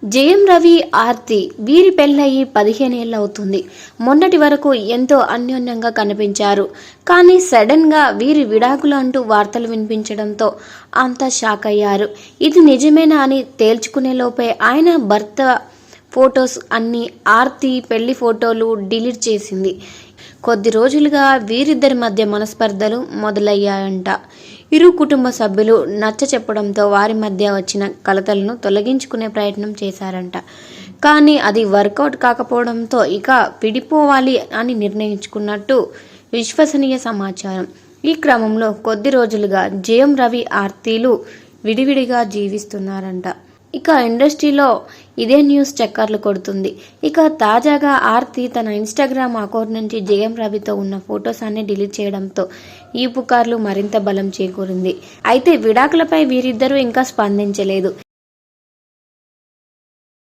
జయం రవి ఆర్తి వీరి పెళ్ళయి 15 ఏళ్ళు అవుతుంది. మొన్నటి వరకు ఎంతో అన్యోన్యంగా కనిపించారు. కానీ సడన్ గా వీరి విడాకులు అంటూ వార్తలు వినిపించడంతో అంతా షాక్ అయ్యారు. ఇది నిజమేనా అని తేల్చుకునే లోపే ఆయన భర్త ఫొటోస్ అన్ని ఆర్తి పెళ్లి ఫోటోలు డిలీట్ చేసింది. కొద్ది రోజులుగా వీరిద్దరి మధ్య మనస్పర్ధలు మొదలయ్యాయంట. ఇరు కుటుంబ సభ్యులు నచ్చ చెప్పడంతో వారి మధ్య వచ్చిన కలతలను తొలగించుకునే ప్రయత్నం చేశారంట. కానీ అది వర్కౌట్ కాకపోవడంతో ఇక విడిపోవాలి అని నిర్ణయించుకున్నట్టు విశ్వసనీయ సమాచారం. ఈ క్రమంలో కొద్ది రోజులుగా జయం రవి ఆర్తిలు విడివిడిగా జీవిస్తున్నారంట. ఇక ఇండస్ట్రీలో ఇదే న్యూస్ చక్కర్లు కొడుతుంది. ఇక తాజాగా ఆర్తి తన ఇన్స్టాగ్రామ్ అకౌంట్ నుంచి జయం రవితో ఉన్న ఫొటోస్ అన్ని డిలీట్ చేయడంతో ఈ పుకార్లు మరింత బలం చేకూరింది. అయితే విడాకులపై వీరిద్దరూ ఇంకా స్పందించలేదు.